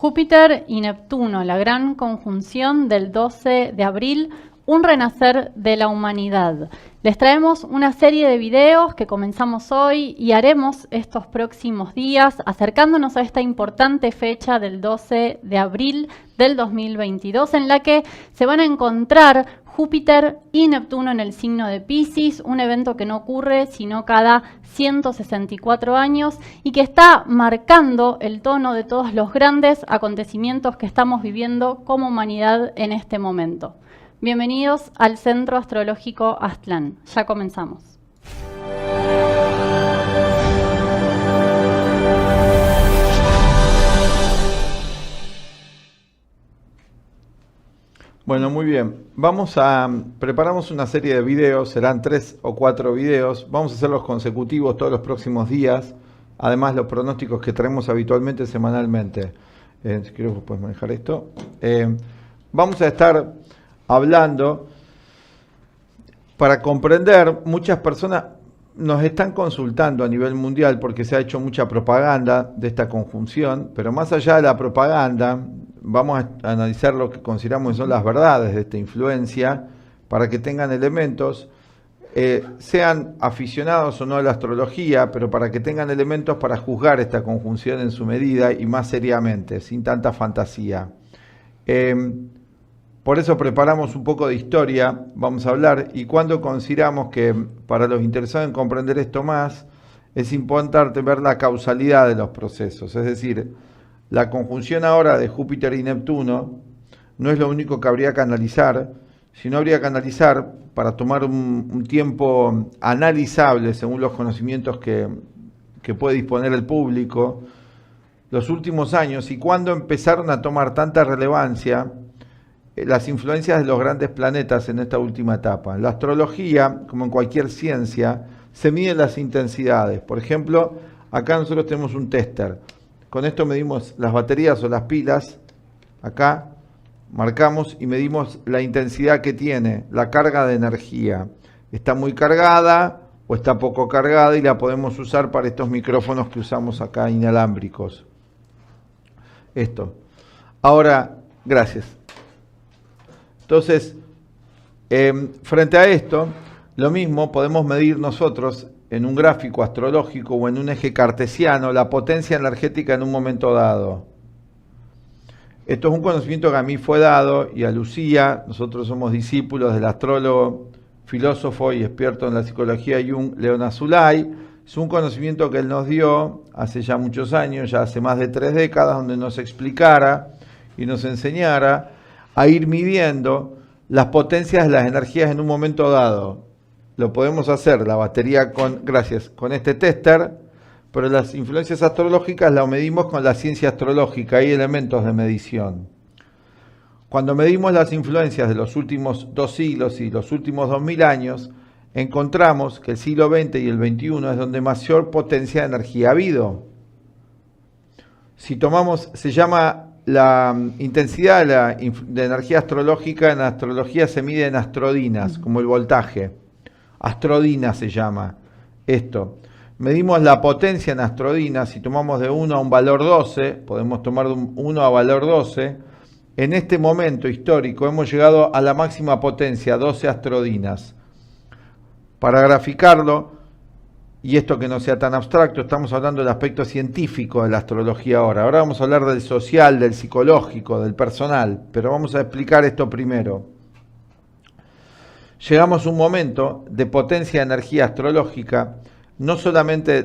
Júpiter y Neptuno, la gran conjunción del 12 de abril, un renacer de la humanidad. Les traemos una serie de videos que comenzamos hoy y haremos estos próximos días, acercándonos a esta importante fecha del 12 de abril del 2022, en la que se van a encontrar Júpiter y Neptuno en el signo de Piscis, un evento que no ocurre sino cada 164 años y que está marcando el tono de todos los grandes acontecimientos que estamos viviendo como humanidad en este momento. Bienvenidos al Centro Astrológico Aztlán. Ya comenzamos. Bueno, muy bien. Preparamos una serie de videos, serán 3 o 4 videos. Vamos a hacerlos consecutivos todos los próximos días. Además, los pronósticos que traemos habitualmente semanalmente. Si quieres, puedes manejar esto. Vamos a estar hablando para comprender. Muchas personas nos están consultando a nivel mundial porque se ha hecho mucha propaganda de esta conjunción, pero más allá de la propaganda, vamos a analizar lo que consideramos que son las verdades de esta influencia para que tengan elementos, sean aficionados o no a la astrología, pero para que tengan elementos para juzgar esta conjunción en su medida y más seriamente, sin tanta fantasía. Por eso preparamos un poco de historia, vamos a hablar, y cuando consideramos que para los interesados en comprender esto más, es importante ver la causalidad de los procesos, es decir, la conjunción ahora de Júpiter y Neptuno no es lo único que habría que analizar, sino habría que analizar para tomar un tiempo analizable según los conocimientos que puede disponer el público, los últimos años y cuándo empezaron a tomar tanta relevancia las influencias de los grandes planetas en esta última etapa. En la astrología, como en cualquier ciencia, se miden las intensidades. Por ejemplo, acá nosotros tenemos un tester. Con esto medimos las baterías o las pilas. Acá marcamos y medimos la intensidad que tiene, la carga de energía. Está muy cargada o está poco cargada y la podemos usar para estos micrófonos que usamos acá inalámbricos. Esto. Ahora, gracias. Entonces, frente a esto, lo mismo podemos medir nosotros en un gráfico astrológico o en un eje cartesiano la potencia energética en un momento dado. Esto es un conocimiento que a mí fue dado y a Lucía, nosotros somos discípulos del astrólogo, filósofo y experto en la psicología Jung, Leon Azulay. Es un conocimiento que él nos dio hace ya muchos años, ya hace más de 3 décadas, donde nos explicara y nos enseñara a ir midiendo las potencias de las energías en un momento dado. Lo podemos hacer, la batería con este tester, pero las influencias astrológicas las medimos con la ciencia astrológica, hay elementos de medición. Cuando medimos las influencias de los últimos 2 siglos y los últimos 2000 años, encontramos que el siglo XX y el XXI es donde mayor potencia de energía ha habido. Si tomamos, se llama la intensidad de energía astrológica, en astrología se mide en astrodinas, como el voltaje. Astrodina se llama esto. Medimos la potencia en astrodinas, si tomamos de 1 a un valor 12, podemos tomar de 1 a valor 12, en este momento histórico hemos llegado a la máxima potencia, 12 astrodinas. Para graficarlo, y esto que no sea tan abstracto, estamos hablando del aspecto científico de la astrología ahora. Ahora vamos a hablar del social, del psicológico, del personal, pero vamos a explicar esto primero. Llegamos a un momento de potencia de energía astrológica, no solamente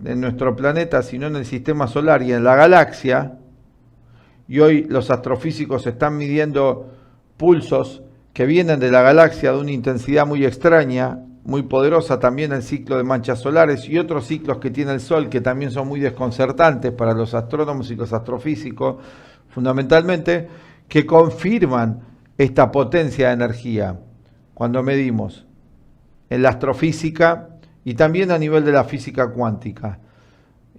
en nuestro planeta, sino en el sistema solar y en la galaxia. Y hoy los astrofísicos están midiendo pulsos que vienen de la galaxia de una intensidad muy extraña, muy poderosa, también el ciclo de manchas solares y otros ciclos que tiene el Sol que también son muy desconcertantes para los astrónomos y los astrofísicos, fundamentalmente, que confirman esta potencia de energía cuando medimos en la astrofísica y también a nivel de la física cuántica,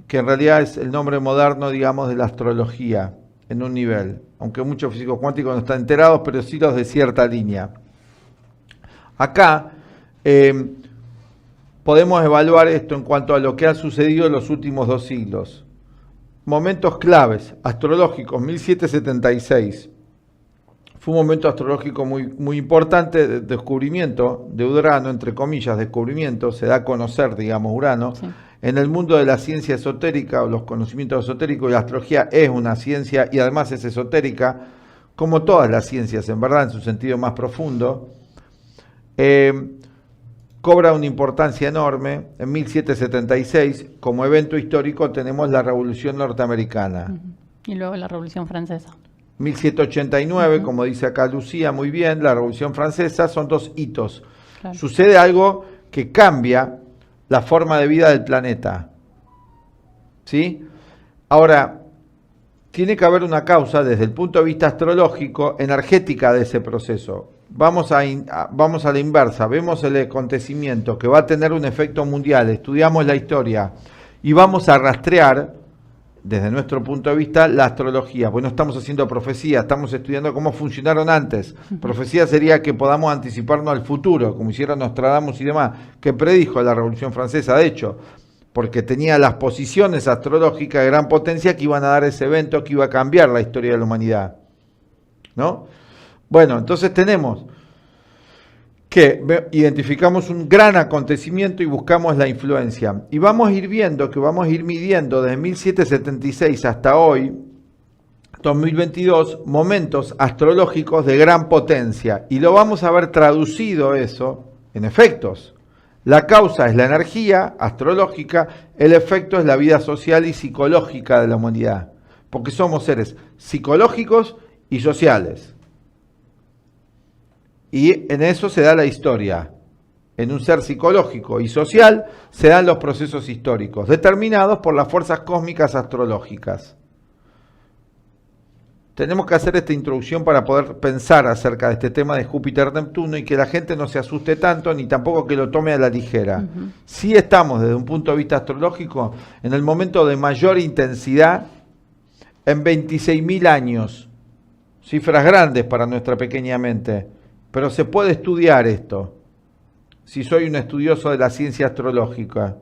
que en realidad es el nombre moderno, digamos, de la astrología en un nivel, aunque muchos físicos cuánticos no están enterados, pero sí los de cierta línea. Acá podemos evaluar esto en cuanto a lo que ha sucedido en los últimos 2 siglos. momentos claves astrológicos, 1776. Fue un momento astrológico muy importante de descubrimiento de Urano, entre comillas, descubrimiento, se da a conocer, digamos, Urano. Sí. En el mundo de la ciencia esotérica o los conocimientos esotéricos, y la astrología es una ciencia y además es esotérica, como todas las ciencias, en verdad, en su sentido más profundo. Cobra una importancia enorme. En 1776, como evento histórico, tenemos la Revolución Norteamericana. Y luego la Revolución Francesa. 1789, como dice acá Lucía, muy bien, la Revolución Francesa, son dos hitos. Claro. Sucede algo que cambia la forma de vida del planeta. ¿Sí? Ahora, tiene que haber una causa desde el punto de vista astrológico, energética de ese proceso. Vamos a la inversa, vemos el acontecimiento que va a tener un efecto mundial, estudiamos la historia y vamos a rastrear, desde nuestro punto de vista, la astrología. Pues no estamos haciendo profecía, estamos estudiando cómo funcionaron antes. Profecía sería que podamos anticiparnos al futuro, como hicieron Nostradamus y demás, que predijo la Revolución Francesa, de hecho, porque tenía las posiciones astrológicas de gran potencia que iban a dar ese evento que iba a cambiar la historia de la humanidad, ¿no? Bueno, entonces tenemos que identificamos un gran acontecimiento y buscamos la influencia. Y vamos a ir viendo que vamos a ir midiendo desde 1776 hasta hoy, 2022, momentos astrológicos de gran potencia. Y lo vamos a ver traducido eso en efectos. La causa es la energía astrológica, el efecto es la vida social y psicológica de la humanidad. Porque somos seres psicológicos y sociales. Y en eso se da la historia. En un ser psicológico y social se dan los procesos históricos, determinados por las fuerzas cósmicas astrológicas. Tenemos que hacer esta introducción para poder pensar acerca de este tema de Júpiter-Neptuno y que la gente no se asuste tanto ni tampoco que lo tome a la ligera. Sí estamos desde un punto de vista astrológico en el momento de mayor intensidad en 26.000 años. Cifras grandes para nuestra pequeña mente. Pero se puede estudiar esto, si soy un estudioso de la ciencia astrológica.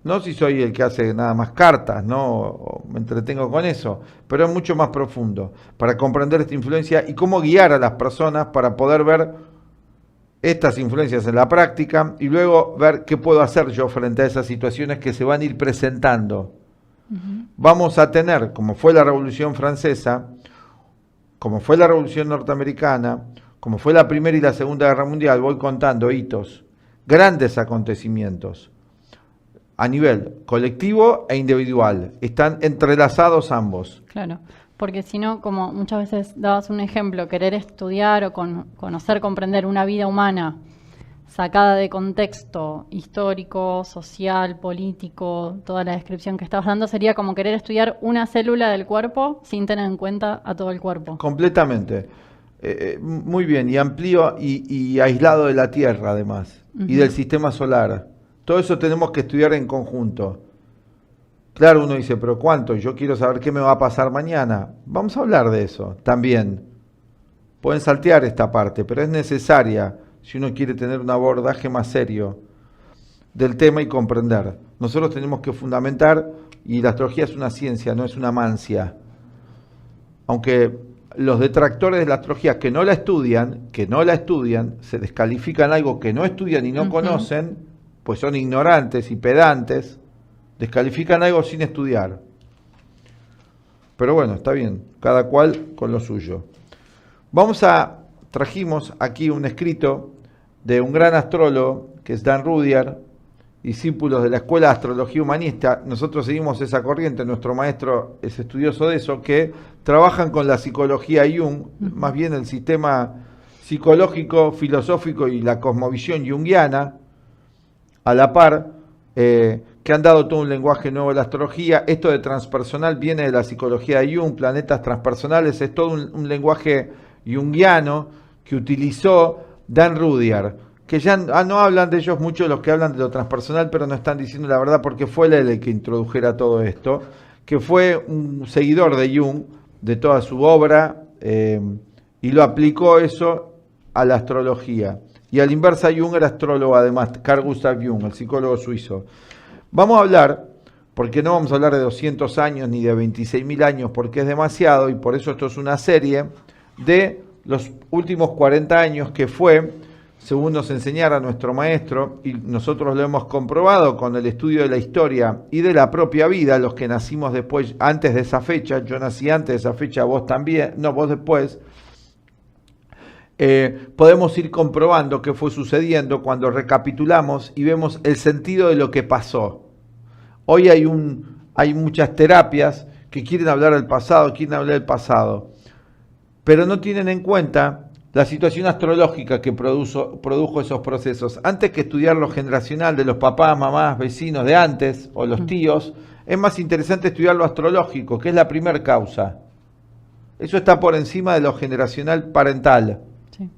No si soy el que hace nada más cartas, no o me entretengo con eso, pero es mucho más profundo, para comprender esta influencia y cómo guiar a las personas para poder ver estas influencias en la práctica y luego ver qué puedo hacer yo frente a esas situaciones que se van a ir presentando. Vamos a tener, como fue la Revolución Francesa, como fue la Revolución Norteamericana, como fue la Primera y la Segunda Guerra Mundial, voy contando hitos, grandes acontecimientos, a nivel colectivo e individual. Están entrelazados ambos. Claro, porque si no, como muchas veces dabas un ejemplo, querer estudiar o conocer, comprender una vida humana sacada de contexto histórico, social, político, toda la descripción que estabas dando, sería como querer estudiar una célula del cuerpo sin tener en cuenta a todo el cuerpo. Completamente. Muy bien, y amplio y aislado de la Tierra además, y del sistema solar. Todo eso tenemos que estudiar en conjunto. Claro, uno dice, pero ¿cuánto? Yo quiero saber qué me va a pasar mañana. Vamos a hablar de eso también. Pueden saltear esta parte, pero es necesaria si uno quiere tener un abordaje más serio del tema y comprender. Nosotros tenemos que fundamentar, y la astrología es una ciencia, no es una mancia. Aunque los detractores de la astrología que no la estudian, se descalifican algo que no estudian y no conocen, pues son ignorantes y pedantes, descalifican algo sin estudiar. Pero bueno, está bien, cada cual con lo suyo. Trajimos aquí un escrito de un gran astrólogo, que es Dan Rudyard, discípulos de la Escuela de Astrología Humanista. Nosotros seguimos esa corriente, nuestro maestro es estudioso de eso, que trabajan con la psicología Jung, más bien el sistema psicológico, filosófico y la cosmovisión junguiana, a la par, que han dado todo un lenguaje nuevo de la astrología. Esto de transpersonal viene de la psicología de Jung, planetas transpersonales, es todo un lenguaje junguiano que utilizó Dan Rudyard, que ya no hablan de ellos mucho los que hablan de lo transpersonal, pero no están diciendo la verdad porque fue él el que introdujera todo esto, que fue un seguidor de Jung, de toda su obra, y lo aplicó eso a la astrología. Y a la inversa, Jung era astrólogo además, Carl Gustav Jung, el psicólogo suizo. Vamos a hablar porque no vamos a hablar de 200 años ni de 26.000 años, porque es demasiado, y por eso esto es una serie de los últimos 40 años que fue, según nos enseñara nuestro maestro, y nosotros lo hemos comprobado con el estudio de la historia y de la propia vida, los que nacimos después, antes de esa fecha, yo nací antes de esa fecha, vos también, no, vos después, podemos ir comprobando qué fue sucediendo cuando recapitulamos y vemos el sentido de lo que pasó. Hoy hay muchas terapias que quieren hablar del pasado, pero no tienen en cuenta la situación astrológica que produjo esos procesos. Antes que estudiar lo generacional de los papás, mamás, vecinos de antes, o los tíos, es más interesante estudiar lo astrológico, que es la primera causa. Eso está por encima de lo generacional parental. Sí.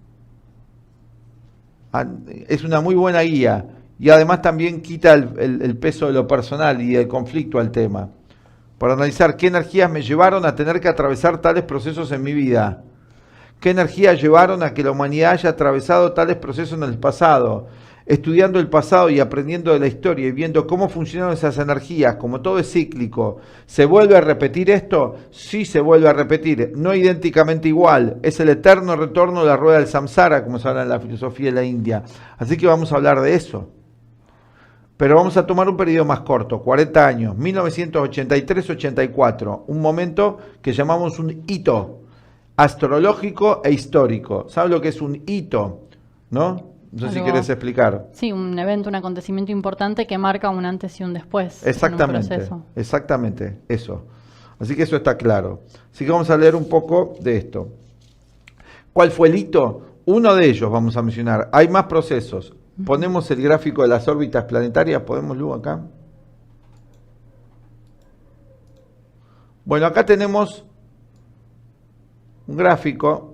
Es una muy buena guía, y además también quita el peso de lo personal y el conflicto al tema, para analizar qué energías me llevaron a tener que atravesar tales procesos en mi vida. ¿Qué energías llevaron a que la humanidad haya atravesado tales procesos en el pasado? Estudiando el pasado y aprendiendo de la historia y viendo cómo funcionan esas energías, como todo es cíclico, ¿se vuelve a repetir esto? Sí, se vuelve a repetir, no idénticamente igual. Es el eterno retorno de la rueda del samsara, como se habla en la filosofía de la India. Así que vamos a hablar de eso. Pero vamos a tomar un periodo más corto, 40 años, 1983-84, un momento que llamamos un hito astrológico e histórico. ¿Sabes lo que es un hito? ¿No? No sé si querés explicar. Sí, un evento, un acontecimiento importante que marca un antes y un después. Exactamente, en un proceso. Exactamente, eso. Así que eso está claro. Así que vamos a leer un poco de esto. ¿Cuál fue el hito? Uno de ellos vamos a mencionar. Hay más procesos. Ponemos el gráfico de las órbitas planetarias. ¿Podemos, Lu, acá? Bueno, acá tenemos un gráfico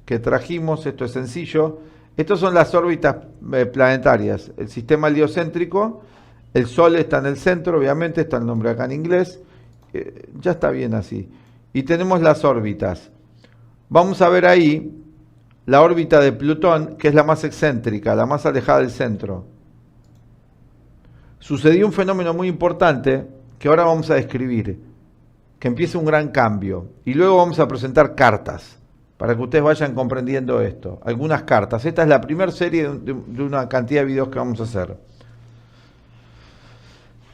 que trajimos, esto es sencillo. Estas son las órbitas planetarias. El sistema heliocéntrico, el Sol está en el centro, obviamente, está el nombre acá en inglés. Ya está bien así. Y tenemos las órbitas. Vamos a ver ahí la órbita de Plutón, que es la más excéntrica, la más alejada del centro. Sucedió un fenómeno muy importante que ahora vamos a describir, que empieza un gran cambio. Y luego vamos a presentar cartas, para que ustedes vayan comprendiendo esto. Algunas cartas. Esta es la primera serie de una cantidad de videos que vamos a hacer.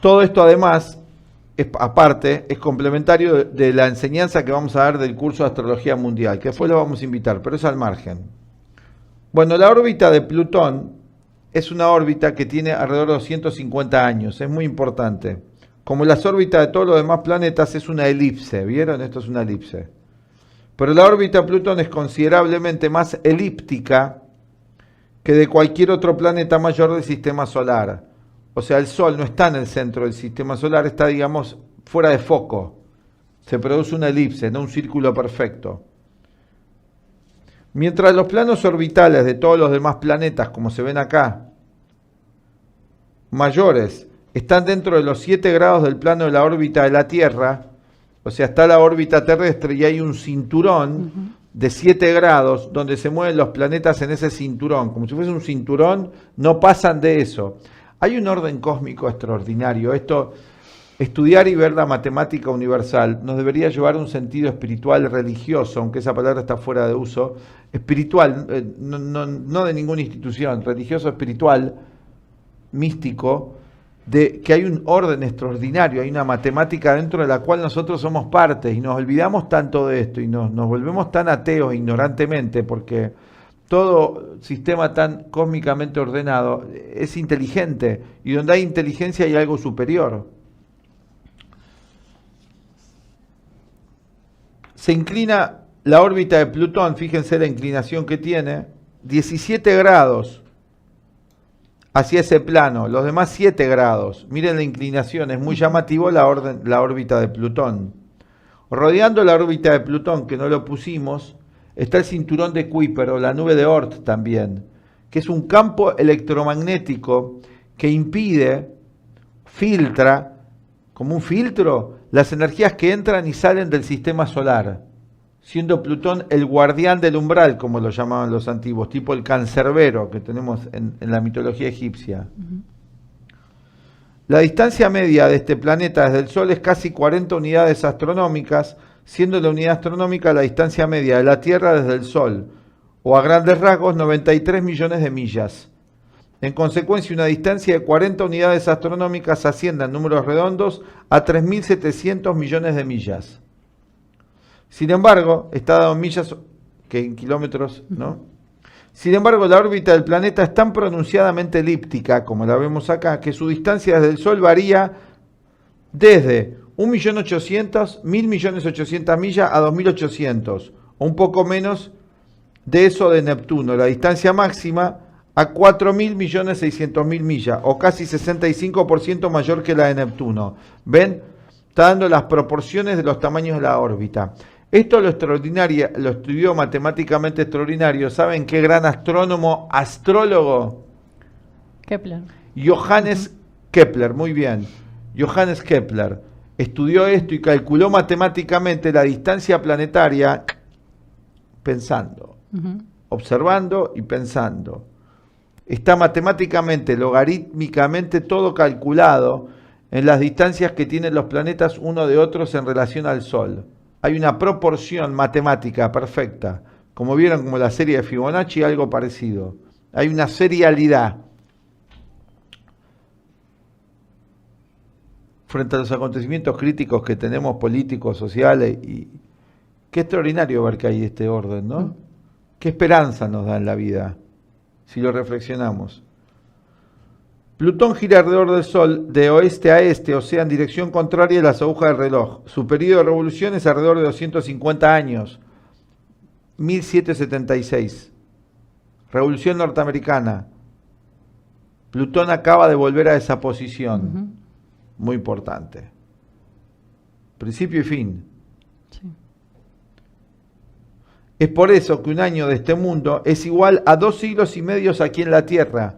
Todo esto además, aparte, es complementario de la enseñanza que vamos a dar del curso de Astrología Mundial, que después lo vamos a invitar, pero es al margen. Bueno, la órbita de Plutón es una órbita que tiene alrededor de 250 años. Es muy importante. Como las órbitas de todos los demás planetas, es una elipse. ¿Vieron? Esto es una elipse. Pero la órbita de Plutón es considerablemente más elíptica que de cualquier otro planeta mayor del sistema solar. O sea, el Sol no está en el centro del sistema solar, está, digamos, fuera de foco. Se produce una elipse, no un círculo perfecto. Mientras los planos orbitales de todos los demás planetas, como se ven acá, mayores, están dentro de los 7 grados del plano de la órbita de la Tierra, o sea, está la órbita terrestre y hay un cinturón de 7 grados donde se mueven los planetas en ese cinturón, como si fuese un cinturón, no pasan de eso. Hay un orden cósmico extraordinario. Esto, estudiar y ver la matemática universal nos debería llevar a un sentido espiritual religioso, aunque esa palabra está fuera de uso, espiritual, no de ninguna institución, religioso espiritual, místico, de que hay un orden extraordinario, hay una matemática dentro de la cual nosotros somos parte y nos olvidamos tanto de esto y nos volvemos tan ateos ignorantemente porque todo sistema tan cósmicamente ordenado es inteligente y donde hay inteligencia hay algo superior. Se inclina la órbita de Plutón, fíjense la inclinación que tiene, 17 grados hacia ese plano, los demás 7 grados. Miren la inclinación, es muy llamativo la órbita de Plutón. Rodeando la órbita de Plutón, que no lo pusimos, está el cinturón de Kuiper o la nube de Oort también, que es un campo electromagnético que impide, filtra, como un filtro, las energías que entran y salen del sistema solar, siendo Plutón el guardián del umbral, como lo llamaban los antiguos, tipo el cancerbero que tenemos en la mitología egipcia. La distancia media de este planeta desde el Sol es casi 40 unidades astronómicas, siendo la unidad astronómica la distancia media de la Tierra desde el Sol, o a grandes rasgos 93 millones de millas. En consecuencia, una distancia de 40 unidades astronómicas asciende en números redondos a 3.700 millones de millas. Sin embargo, está dado en millas que en kilómetros, ¿no? Sin embargo, la órbita del planeta es tan pronunciadamente elíptica, como la vemos acá, que su distancia desde el Sol varía desde 1.800.000, 1.800.000 millas a 2.800, o un poco menos de eso de Neptuno. La distancia máxima a 4.600.000 millas, o casi 65% mayor que la de Neptuno. ¿Ven? Está dando las proporciones de los tamaños de la órbita. Esto lo estudió matemáticamente extraordinario. ¿Saben qué gran astrólogo? Kepler. Johannes Kepler, muy bien. Johannes Kepler estudió esto y calculó matemáticamente la distancia planetaria pensando, observando y pensando. Está matemáticamente, logarítmicamente todo calculado en las distancias que tienen los planetas uno de otros en relación al Sol. Hay una proporción matemática perfecta. Como vieron, como la serie de Fibonacci, algo parecido. Hay una serialidad frente a los acontecimientos críticos que tenemos políticos, sociales. Y qué extraordinario ver que hay este orden, ¿no? Qué esperanza nos da en la vida, si lo reflexionamos. Plutón gira alrededor del Sol de oeste a este, o sea, en dirección contraria a las agujas del reloj. Su periodo de revolución es alrededor de 250 años, 1776. Revolución norteamericana. Plutón acaba de volver a esa posición. Muy importante. Principio y fin. Sí. Es por eso que un año de este mundo es igual a 2 siglos y medio aquí en la Tierra.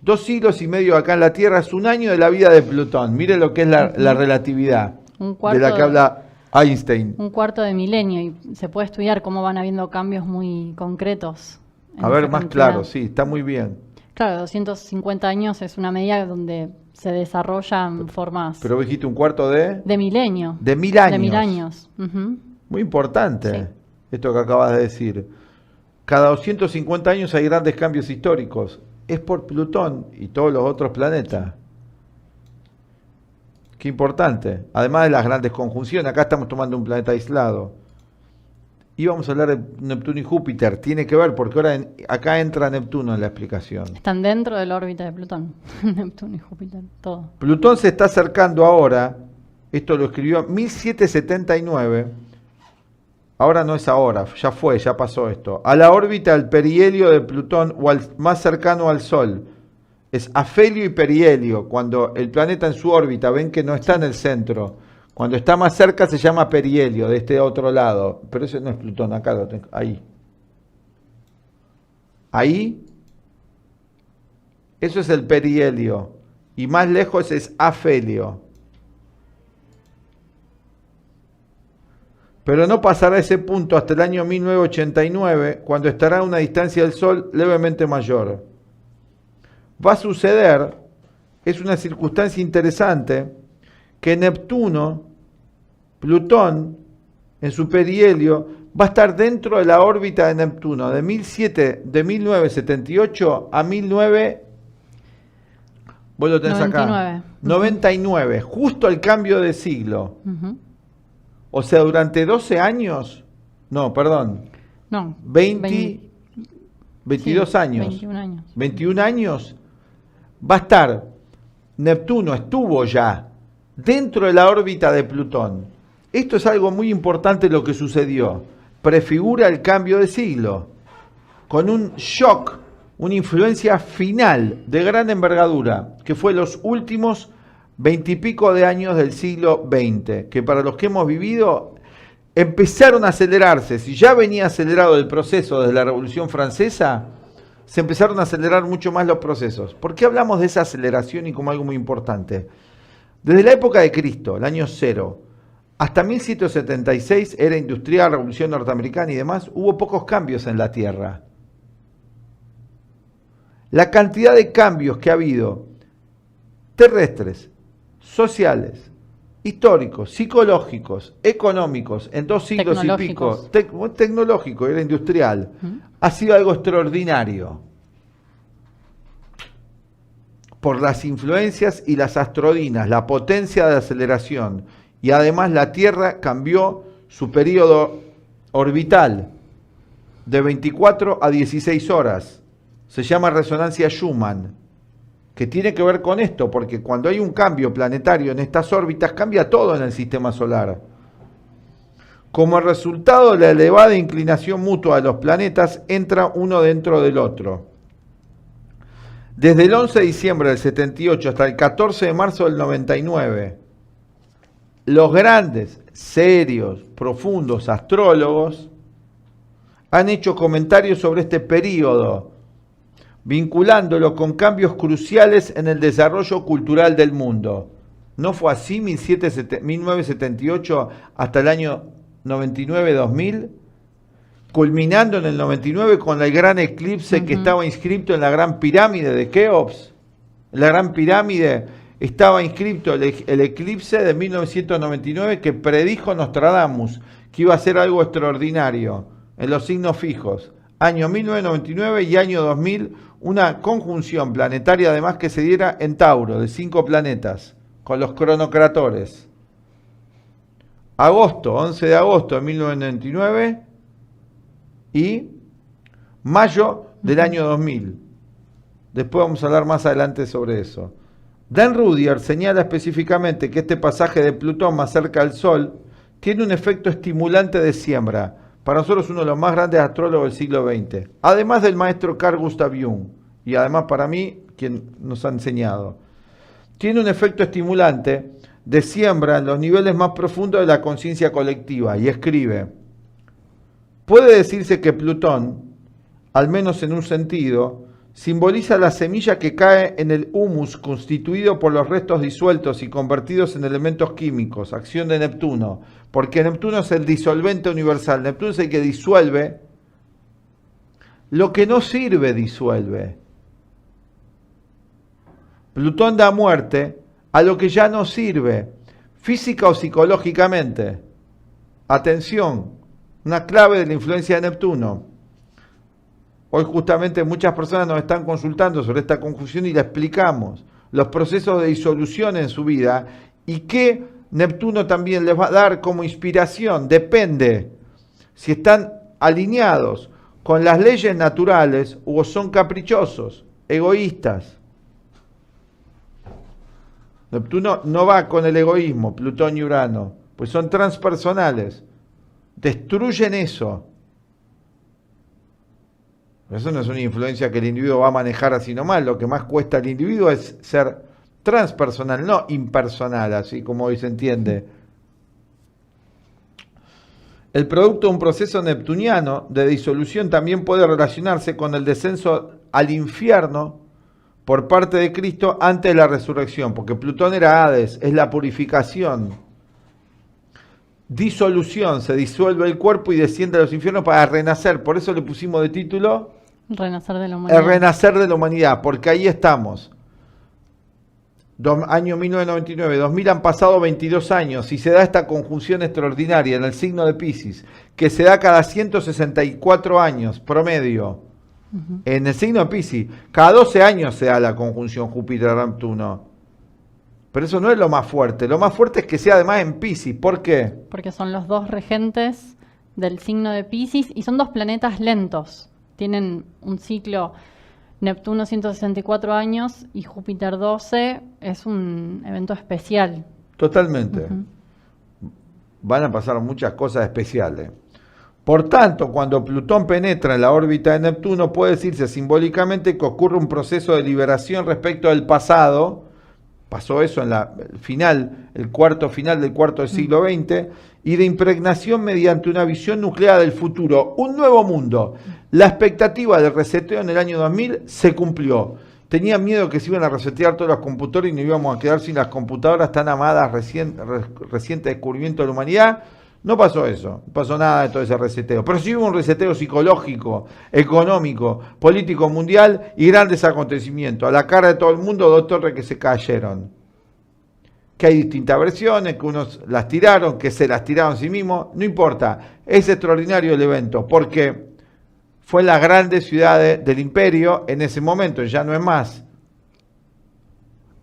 2 siglos y medio acá en la Tierra es un año de la vida de Plutón. Mire lo que es la relatividad de la que habla Einstein. Un cuarto de milenio, y se puede estudiar cómo van habiendo cambios muy concretos. A ver, más claro, sí, está muy bien. Claro, 250 años es una medida donde se desarrollan formas... Pero dijiste un cuarto de... De milenio. De 1000 años. De 1000 años. Muy importante, sí, esto que acabas de decir. Cada 250 años hay grandes cambios históricos. Es por Plutón y todos los otros planetas. Qué importante. Además de las grandes conjunciones, acá estamos tomando un planeta aislado. Y vamos a hablar de Neptuno y Júpiter. Tiene que ver porque ahora acá entra Neptuno en la explicación. Están dentro de la órbita de Plutón. Neptuno y Júpiter, todo. Plutón se está acercando ahora, esto lo escribió en 1779, ahora no es ahora, ya fue, ya pasó esto, a la órbita del perihelio de Plutón o al más cercano al Sol. Es afelio y perihelio, cuando el planeta en su órbita, ven que no está en el centro. Cuando está más cerca se llama perihelio, de este otro lado. Pero ese no es Plutón, acá lo tengo, ahí. Ahí, eso es el perihelio. Y más lejos es afelio. Pero no pasará ese punto hasta el año 1989, cuando estará a una distancia del Sol levemente mayor. Va a suceder, es una circunstancia interesante, que Neptuno, Plutón, en su perihelio, va a estar dentro de la órbita de Neptuno de 1978 a 19... Vos lo tenés 99. Acá. 99, justo al cambio de siglo. O sea, durante 12 años, no, perdón, no, 22 sí, años. 21 años. 21 años va a estar, Neptuno estuvo ya dentro de la órbita de Plutón. Esto es algo muy importante lo que sucedió. Prefigura el cambio de siglo, con un shock, una influencia final de gran envergadura, que fue los últimos 20 y pico de años del siglo XX, que para los que hemos vivido empezaron a acelerarse. Si ya venía acelerado el proceso desde la Revolución Francesa, se empezaron a acelerar mucho más los procesos. ¿Por qué hablamos de esa aceleración y como algo muy importante? Desde la época de Cristo, el año 0, hasta 1776, era industrial, Revolución Norteamericana y demás, hubo pocos cambios en la Tierra. La cantidad de cambios que ha habido terrestres, sociales, históricos, psicológicos, económicos, en 2 siglos y pico, tecnológico, era industrial, ha sido algo extraordinario. Por las influencias y las astrodinas, la potencia de aceleración, y además la Tierra cambió su periodo orbital de 24 a 16 horas. Se llama resonancia Schumann, que tiene que ver con esto, porque cuando hay un cambio planetario en estas órbitas, cambia todo en el sistema solar. Como resultado de la elevada inclinación mutua de los planetas, entra uno dentro del otro. Desde el 11 de diciembre del 78 hasta el 14 de marzo del 99, los grandes, serios, profundos astrólogos han hecho comentarios sobre este periodo, vinculándolo con cambios cruciales en el desarrollo cultural del mundo. ¿No fue así 1978 hasta el año 99-2000? Culminando en el 99 con el gran eclipse que estaba inscrito en la Gran Pirámide de Keops. En la Gran Pirámide estaba inscrito el eclipse de 1999 que predijo Nostradamus, que iba a ser algo extraordinario en los signos fijos. Año 1999 y año 2000, una conjunción planetaria además que se diera en Tauro, de 5 planetas, con los cronocratores. Agosto, 11 de agosto de 1999 y mayo del año 2000. Después vamos a hablar más adelante sobre eso. Dan Rudier señala específicamente que este pasaje de Plutón más cerca al Sol tiene un efecto estimulante de siembra. Para nosotros uno de los más grandes astrólogos del siglo XX. Además del maestro Carl Gustav Jung. Y además para mí, quien nos ha enseñado. Tiene un efecto estimulante de siembra en los niveles más profundos de la conciencia colectiva. Y escribe: puede decirse que Plutón, al menos en un sentido, simboliza la semilla que cae en el humus constituido por los restos disueltos y convertidos en elementos químicos, acción de Neptuno, porque Neptuno es el disolvente universal. Neptuno es el que disuelve lo que no sirve, disuelve. Plutón da muerte a lo que ya no sirve, física o psicológicamente. Atención, una clave de la influencia de Neptuno. Hoy justamente muchas personas nos están consultando sobre esta confusión y le explicamos los procesos de disolución en su vida y qué Neptuno también les va a dar como inspiración. Depende si están alineados con las leyes naturales o son caprichosos, egoístas. Neptuno no va con el egoísmo, Plutón y Urano, pues son transpersonales. Destruyen eso. Eso no es una influencia que el individuo va a manejar así nomás. Lo que más cuesta al individuo es ser transpersonal, no impersonal, así como hoy se entiende. El producto de un proceso neptuniano de disolución también puede relacionarse con el descenso al infierno por parte de Cristo antes de la resurrección, porque Plutón era Hades, es la purificación. Disolución, se disuelve el cuerpo y desciende a los infiernos para renacer. Por eso le pusimos de título Renacer de la humanidad. El renacer de la humanidad, porque ahí estamos. Año 1999, 2000 han pasado 22 años y se da esta conjunción extraordinaria en el signo de Piscis, que se da cada 164 años promedio. En el signo de Piscis, cada 12 años se da la conjunción Júpiter-Neptuno. Pero eso no es lo más fuerte. Lo más fuerte es que sea además en Piscis. ¿Por qué? Porque son los dos regentes del signo de Piscis y son dos planetas lentos. Tienen un ciclo, Neptuno 164 años y Júpiter 12. Es un evento especial. Totalmente. Van a pasar muchas cosas especiales. Por tanto, cuando Plutón penetra en la órbita de Neptuno, puede decirse simbólicamente que ocurre un proceso de liberación respecto del pasado. Pasó eso en el cuarto final del cuarto del siglo XX, y de impregnación mediante una visión nuclear del futuro, un nuevo mundo. La expectativa del reseteo en el año 2000 se cumplió. Tenían miedo que se iban a resetear todos los computadores y nos íbamos a quedar sin las computadoras tan amadas, reciente descubrimiento de la humanidad. No pasó eso, no pasó nada de todo ese reseteo. Pero sí hubo un reseteo psicológico, económico, político mundial y grandes acontecimientos. A la cara de todo el mundo, 2 torres que se cayeron. Que hay distintas versiones, que unos las tiraron, que se las tiraron a sí mismos. No importa, es extraordinario el evento porque fue en las grandes ciudades del imperio en ese momento, ya no es más.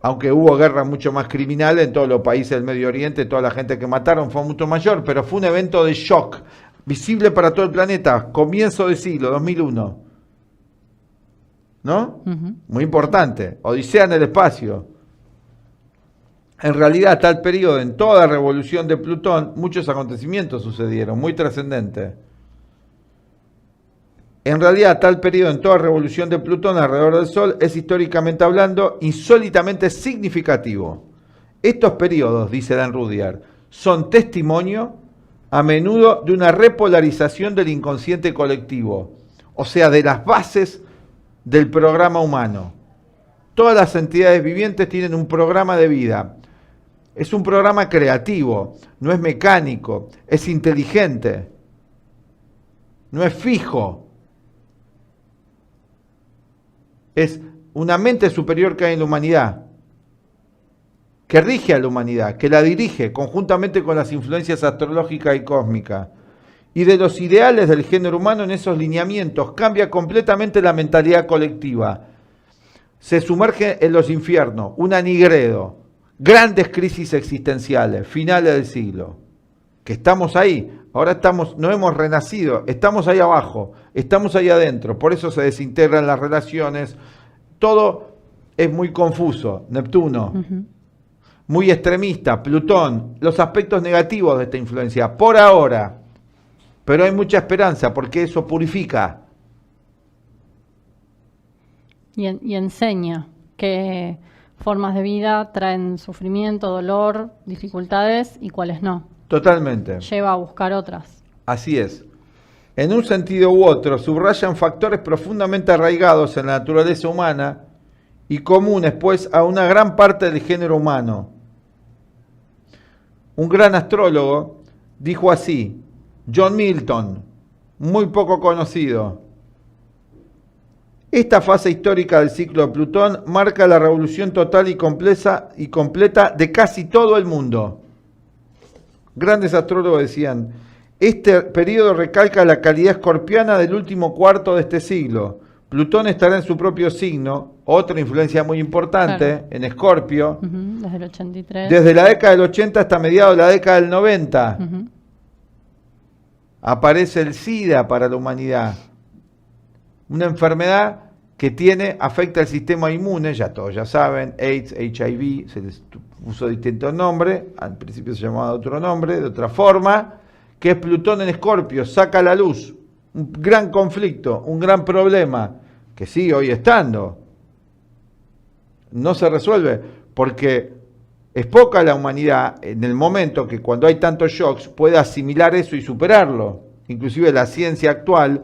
Aunque hubo guerras mucho más criminales en todos los países del Medio Oriente, toda la gente que mataron fue mucho mayor, pero fue un evento de shock, visible para todo el planeta, comienzo del siglo, 2001. ¿No? Muy importante, Odisea en el espacio. En realidad, a tal periodo, en toda la revolución de Plutón, muchos acontecimientos sucedieron, muy trascendentes. En realidad, tal periodo en toda revolución de Plutón alrededor del Sol es históricamente hablando insólitamente significativo. Estos periodos, dice Dan Rudyard, son testimonio a menudo de una repolarización del inconsciente colectivo, o sea, de las bases del programa humano. Todas las entidades vivientes tienen un programa de vida. Es un programa creativo, no es mecánico, es inteligente, no es fijo. Es una mente superior que hay en la humanidad, que rige a la humanidad, que la dirige conjuntamente con las influencias astrológicas y cósmicas. Y de los ideales del género humano en esos lineamientos cambia completamente la mentalidad colectiva. Se sumerge en los infiernos, un anigredo, grandes crisis existenciales, finales del siglo. Que estamos ahí, ahora no hemos renacido, estamos ahí abajo, estamos ahí adentro, por eso se desintegran las relaciones, todo es muy confuso, Neptuno, muy extremista, Plutón, los aspectos negativos de esta influencia, por ahora, pero hay mucha esperanza porque eso purifica. Y enseña qué formas de vida traen sufrimiento, dolor, dificultades y cuáles no. Totalmente. Lleva a buscar otras. Así es. En un sentido u otro, subrayan factores profundamente arraigados en la naturaleza humana y comunes, pues, a una gran parte del género humano. Un gran astrólogo dijo así, John Milton, muy poco conocido: esta fase histórica del ciclo de Plutón marca la revolución total y completa de casi todo el mundo. Grandes astrólogos decían, este periodo recalca la calidad escorpiana del último cuarto de este siglo. Plutón estará en su propio signo, otra influencia muy importante, claro, en Escorpio. Desde el 83. Desde la década del 80 hasta mediados de la década del 90. Aparece el SIDA para la humanidad. Una enfermedad que afecta el sistema inmune, ya todos ya saben, AIDS, HIV, se les puso distintos nombres, al principio se llamaba de otro nombre, de otra forma, que es Plutón en Escorpio, saca a la luz un gran conflicto, un gran problema, que sigue hoy estando. No se resuelve, porque es poca la humanidad en el momento que cuando hay tantos shocks puede asimilar eso y superarlo. Inclusive la ciencia actual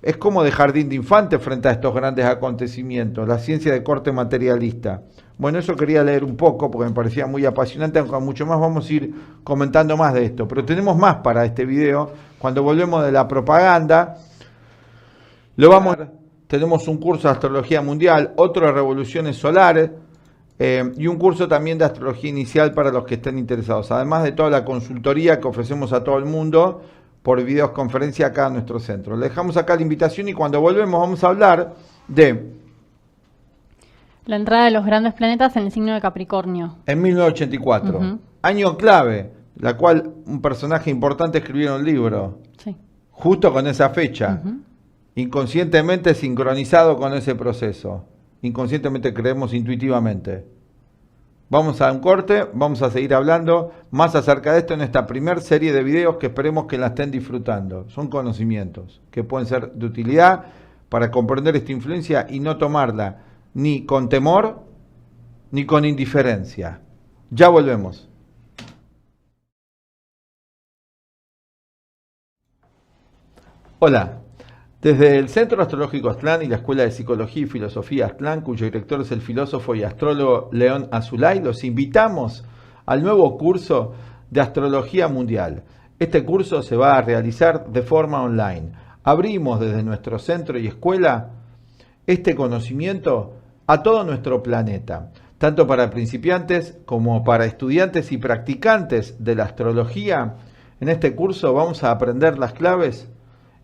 es como de jardín de infantes frente a estos grandes acontecimientos, la ciencia de corte materialista. Bueno, eso quería leer un poco porque me parecía muy apasionante, aunque mucho más vamos a ir comentando más de esto. Pero tenemos más para este video. Cuando volvemos de la propaganda, tenemos un curso de astrología mundial, otro de revoluciones solares y un curso también de astrología inicial para los que estén interesados. Además de toda la consultoría que ofrecemos a todo el mundo por videoconferencia acá en nuestro centro. Le dejamos acá la invitación y cuando volvemos vamos a hablar de la entrada de los grandes planetas en el signo de Capricornio. En 1984. Año clave, la cual un personaje importante escribió un libro. Sí. Justo con esa fecha. Inconscientemente sincronizado con ese proceso. Inconscientemente creemos intuitivamente. Vamos a un corte, vamos a seguir hablando más acerca de esto en esta primera serie de videos que esperemos que la estén disfrutando. Son conocimientos que pueden ser de utilidad para comprender esta influencia y no tomarla ni con temor ni con indiferencia. Ya volvemos. Hola. Desde el Centro Astrológico Aztlán y la Escuela de Psicología y Filosofía Aztlán, cuyo director es el filósofo y astrólogo León Azulay, los invitamos al nuevo curso de Astrología Mundial. Este curso se va a realizar de forma online. Abrimos desde nuestro centro y escuela este conocimiento a todo nuestro planeta, tanto para principiantes como para estudiantes y practicantes de la astrología. En este curso vamos a aprender las claves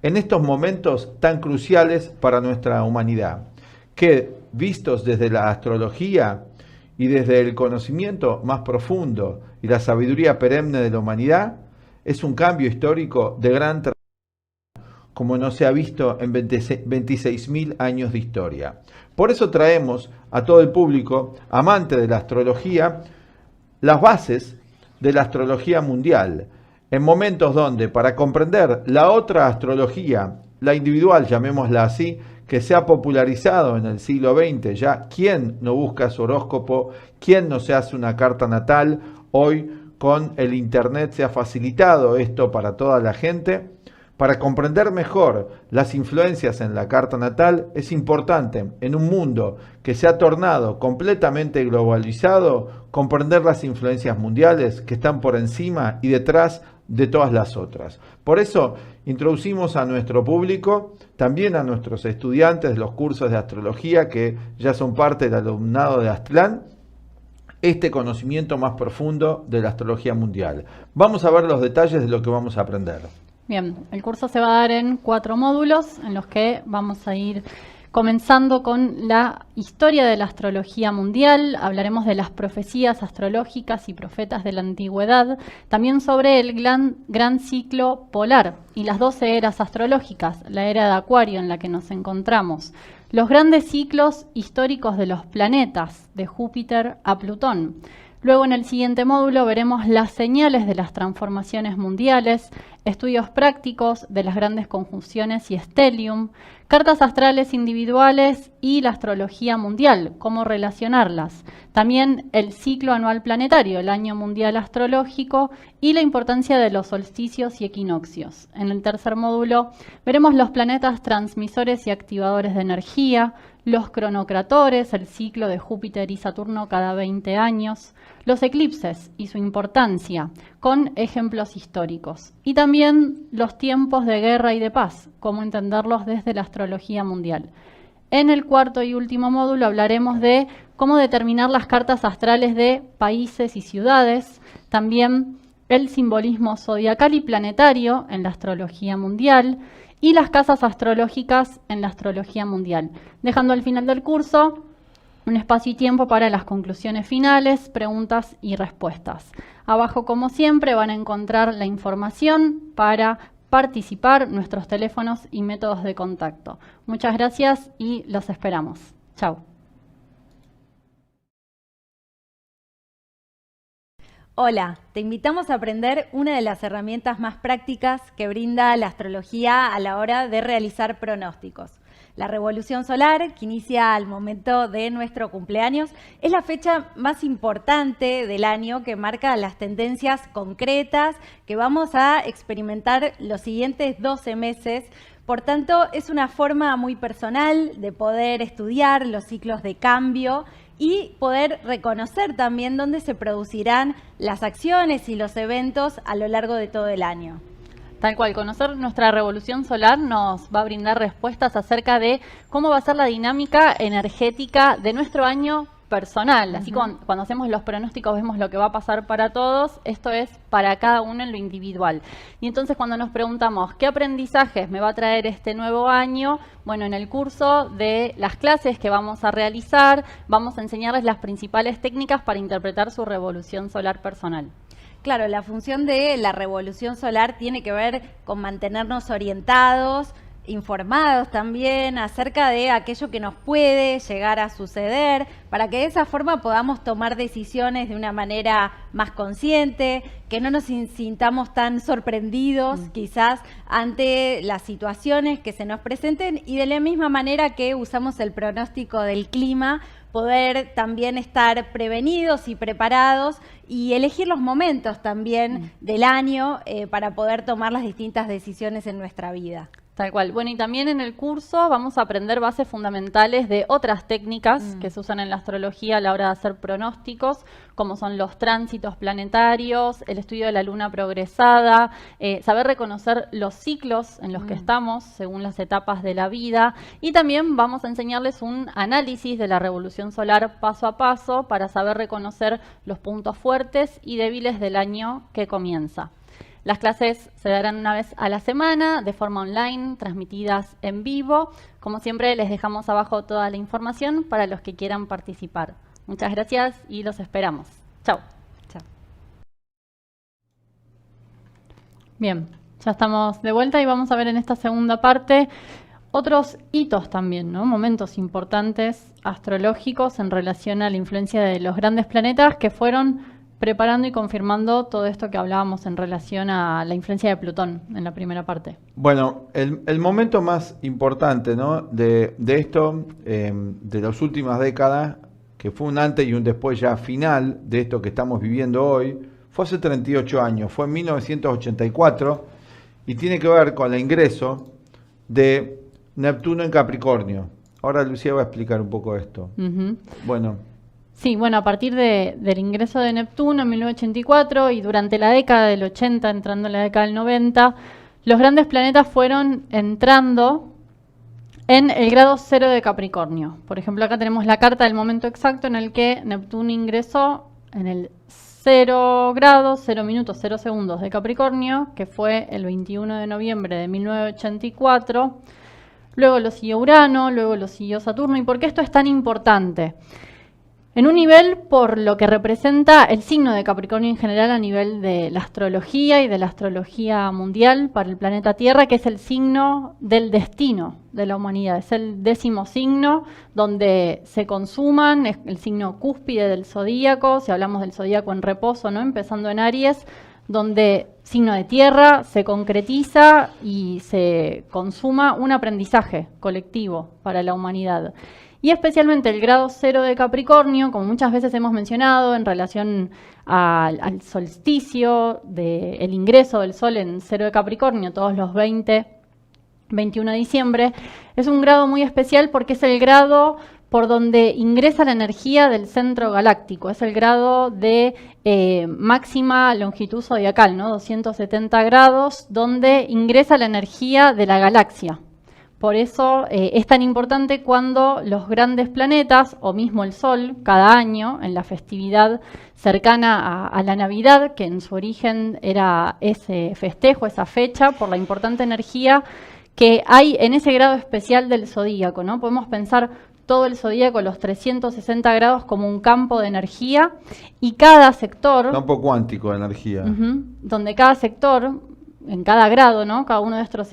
en estos momentos tan cruciales para nuestra humanidad, que vistos desde la astrología y desde el conocimiento más profundo y la sabiduría perenne de la humanidad, es un cambio histórico de gran trascendencia, como no se ha visto en 26.000 años de historia. Por eso traemos a todo el público amante de la astrología las bases de la astrología mundial, en momentos donde, para comprender la otra astrología, la individual, llamémosla así, que se ha popularizado en el siglo XX, ya quién no busca su horóscopo, quién no se hace una carta natal, hoy con el internet se ha facilitado esto para toda la gente. Para comprender mejor las influencias en la carta natal, es importante, en un mundo que se ha tornado completamente globalizado, comprender las influencias mundiales que están por encima y detrás de todas las otras. Por eso, introducimos a nuestro público, también a nuestros estudiantes de los cursos de astrología, que ya son parte del alumnado de Aztlán, este conocimiento más profundo de la astrología mundial. Vamos a ver los detalles de lo que vamos a aprender. Bien, el curso se va a dar en 4 módulos en los que vamos a ir comenzando con la historia de la astrología mundial. Hablaremos de las profecías astrológicas y profetas de la antigüedad, también sobre el gran ciclo polar y las 12 eras astrológicas, la era de Acuario en la que nos encontramos, los grandes ciclos históricos de los planetas, de Júpiter a Plutón. Luego, en el siguiente módulo, veremos las señales de las transformaciones mundiales, estudios prácticos de las grandes conjunciones y stellium, cartas astrales individuales y la astrología mundial, cómo relacionarlas. También el ciclo anual planetario, el año mundial astrológico y la importancia de los solsticios y equinoccios. En el tercer módulo veremos los planetas transmisores y activadores de energía, los cronocratores, el ciclo de Júpiter y Saturno cada 20 años, los eclipses y su importancia, con ejemplos históricos. Y también los tiempos de guerra y de paz, cómo entenderlos desde la astrología mundial. En el cuarto y último módulo hablaremos de cómo determinar las cartas astrales de países y ciudades, también el simbolismo zodiacal y planetario en la astrología mundial, y las casas astrológicas en la astrología mundial, dejando al final del curso un espacio y tiempo para las conclusiones finales, preguntas y respuestas. Abajo, como siempre, van a encontrar la información para participar, nuestros teléfonos y métodos de contacto. Muchas gracias y los esperamos. Chao. Hola, te invitamos a aprender una de las herramientas más prácticas que brinda la astrología a la hora de realizar pronósticos. La revolución solar, que inicia al momento de nuestro cumpleaños, es la fecha más importante del año que marca las tendencias concretas que vamos a experimentar los siguientes 12 meses. Por tanto, es una forma muy personal de poder estudiar los ciclos de cambio y poder reconocer también dónde se producirán las acciones y los eventos a lo largo de todo el año. Tal cual, conocer nuestra revolución solar nos va a brindar respuestas acerca de cómo va a ser la dinámica energética de nuestro año personal. Así como cuando hacemos los pronósticos vemos lo que va a pasar para todos, esto es para cada uno en lo individual. Y entonces cuando nos preguntamos qué aprendizajes me va a traer este nuevo año, bueno, en el curso de las clases que vamos a realizar, vamos a enseñarles las principales técnicas para interpretar su revolución solar personal. Claro, la función de la revolución solar tiene que ver con mantenernos orientados, informados también acerca de aquello que nos puede llegar a suceder, para que de esa forma podamos tomar decisiones de una manera más consciente, que no nos sintamos tan sorprendidos quizás ante las situaciones que se nos presenten, y de la misma manera que usamos el pronóstico del clima, poder también estar prevenidos y preparados y elegir los momentos también del año para poder tomar las distintas decisiones en nuestra vida. Tal cual. Bueno, y también en el curso vamos a aprender bases fundamentales de otras técnicas que se usan en la astrología a la hora de hacer pronósticos, como son los tránsitos planetarios, el estudio de la luna progresada, saber reconocer los ciclos en los que estamos según las etapas de la vida, y también vamos a enseñarles un análisis de la revolución solar paso a paso para saber reconocer los puntos fuertes y débiles del año que comienza. Las clases se darán una vez a la semana, de forma online, transmitidas en vivo. Como siempre, les dejamos abajo toda la información para los que quieran participar. Muchas gracias y los esperamos. Chao. Chao. Bien, ya estamos de vuelta y vamos a ver en esta segunda parte otros hitos también, ¿no? Momentos importantes astrológicos en relación a la influencia de los grandes planetas que fueron preparando y confirmando todo esto que hablábamos en relación a la influencia de Plutón en la primera parte. Bueno, el momento más importante, ¿no? de esto, de las últimas décadas, que fue un antes y un después ya final de esto que estamos viviendo hoy, fue hace 38 años, fue en 1984, y tiene que ver con el ingreso de Neptuno en Capricornio. Ahora Lucía va a explicar un poco esto. Bueno. Sí, bueno, a partir del ingreso de Neptuno en 1984 y durante la década del 80, entrando en la década del 90, los grandes planetas fueron entrando en el grado 0 de Capricornio. Por ejemplo, acá tenemos la carta del momento exacto en el que Neptuno ingresó en el 0 grados, 0 minutos, 0 segundos de Capricornio, que fue el 21 de noviembre de 1984. Luego lo siguió Urano, luego lo siguió Saturno. ¿Y por qué esto es tan importante? En un nivel por lo que representa el signo de Capricornio en general a nivel de la astrología y de la astrología mundial para el planeta Tierra, que es el signo del destino de la humanidad. Es el 10º signo donde se consuman, es el signo cúspide del zodíaco, si hablamos del zodíaco en reposo, ¿no? Empezando en Aries, donde signo de tierra se concretiza y se consuma un aprendizaje colectivo para la humanidad. Y especialmente el grado 0 de Capricornio, como muchas veces hemos mencionado en relación al solsticio, el ingreso del Sol en 0 de Capricornio, todos los 21 de diciembre, es un grado muy especial porque es el grado por donde ingresa la energía del centro galáctico. Es el grado de máxima longitud zodiacal, ¿no? 270 grados, donde ingresa la energía de la galaxia. Por eso es tan importante cuando los grandes planetas, o mismo el Sol, cada año, en la festividad cercana a la Navidad, que en su origen era ese festejo, esa fecha, por la importante energía que hay en ese grado especial del zodíaco, ¿no? Podemos pensar todo el zodíaco, los 360 grados, como un campo de energía, y cada sector... Campo cuántico de energía. Donde cada sector... en cada grado, ¿no? Cada uno de estos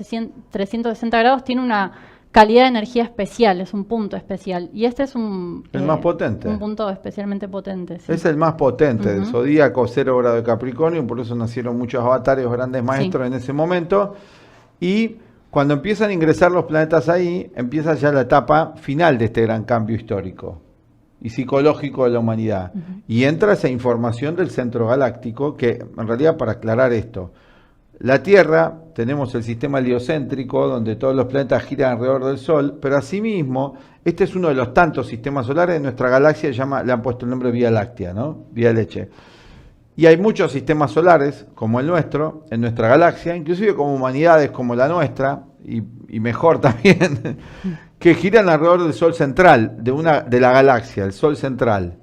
360 grados tiene una calidad de energía especial, es un punto especial. Y este es el más potente. Un punto especialmente potente. Sí. Es el más potente del zodíaco, 0 grado de Capricornio, por eso nacieron muchos avatares, grandes maestros en ese momento. Y cuando empiezan a ingresar los planetas ahí, empieza ya la etapa final de este gran cambio histórico y psicológico de la humanidad. Y entra esa información del centro galáctico, que en realidad, para aclarar esto, la Tierra, tenemos el sistema heliocéntrico, donde todos los planetas giran alrededor del Sol, pero asimismo, este es uno de los tantos sistemas solares de nuestra galaxia, le han puesto el nombre Vía Láctea, ¿no? Vía Leche. Y hay muchos sistemas solares, como el nuestro, en nuestra galaxia, inclusive como humanidades como la nuestra, y mejor también, que giran alrededor del Sol central, de la galaxia, el Sol central.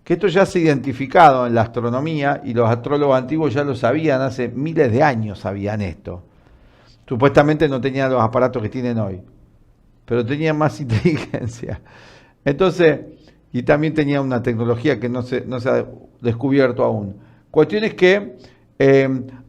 Que esto ya se ha identificado en la astronomía y los astrólogos antiguos ya lo sabían, hace miles de años sabían esto. Supuestamente no tenían los aparatos que tienen hoy, pero tenían más inteligencia. Entonces, y también tenían una tecnología que no se ha descubierto aún. Cuestión es que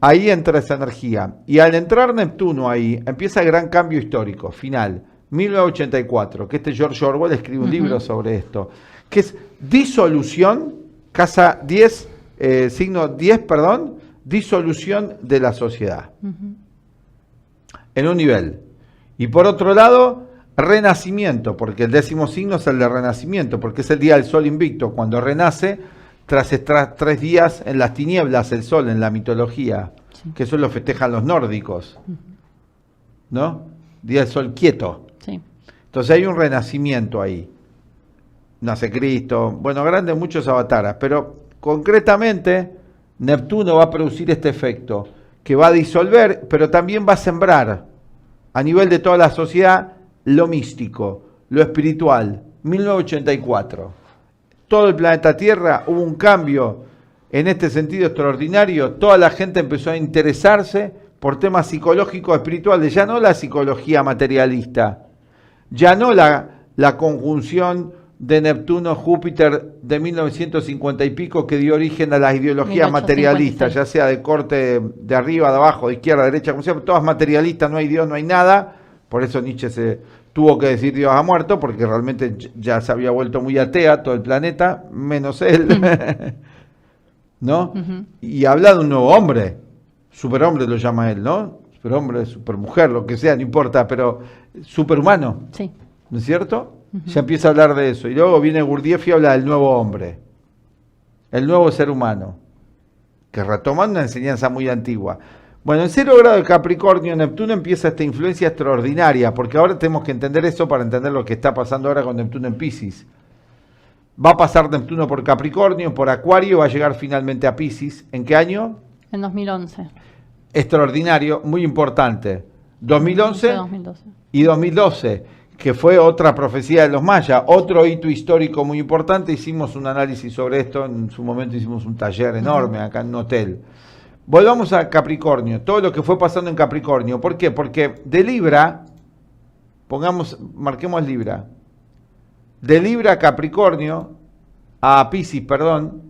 ahí entra esa energía. Y al entrar Neptuno ahí, empieza el gran cambio histórico, final, 1984, que George Orwell escribe un libro sobre esto, que es disolución, casa 10, signo 10, perdón, disolución de la sociedad. En un nivel. Y por otro lado, renacimiento, porque el 10º signo es el de renacimiento, porque es el día del sol invicto, cuando renace tras 3 días en las tinieblas el sol en la mitología, que eso lo festejan los nórdicos, ¿no? día del sol quieto. Sí. Entonces hay un renacimiento ahí. Nace Cristo, bueno, grandes muchos avatares, pero concretamente Neptuno va a producir este efecto, que va a disolver, pero también va a sembrar a nivel de toda la sociedad lo místico, lo espiritual. 1984. Todo el planeta Tierra hubo un cambio en este sentido extraordinario. Toda la gente empezó a interesarse por temas psicológicos, espirituales, ya no la psicología materialista, ya no la conjunción de Neptuno-Júpiter de 1950 y pico que dio origen a las ideologías 1856. materialistas, ya sea de corte de arriba, de abajo, de izquierda, de derecha, como sea, todas materialistas, no hay Dios, no hay nada. Por eso Nietzsche se tuvo que decir Dios ha muerto, porque realmente ya se había vuelto muy atea todo el planeta, menos él. ¿No? Y habla de un nuevo hombre, superhombre lo llama él, ¿no? Superhombre, supermujer, lo que sea, no importa, pero superhumano, Sí. ¿no es cierto? Ya empieza a hablar de eso. Y luego viene Gurdjieff y habla del nuevo hombre, el nuevo ser humano, que retoma una enseñanza muy antigua. Bueno, en 0 grado de Capricornio, Neptuno empieza esta influencia extraordinaria, porque ahora tenemos que entender eso para entender lo que está pasando ahora con Neptuno en Piscis. Va a pasar Neptuno por Capricornio, por Acuario, va a llegar finalmente a Piscis. ¿En qué año? En 2011. Extraordinario, muy importante. 2011 2012. y 2012, que fue otra profecía de los mayas, otro hito histórico muy importante. Hicimos un análisis sobre esto, en su momento hicimos un taller enorme acá en un hotel. Volvamos a Capricornio, todo lo que fue pasando en Capricornio. ¿Por qué? Porque de Libra, marquemos Libra, de Libra a Capricornio, a Piscis, perdón,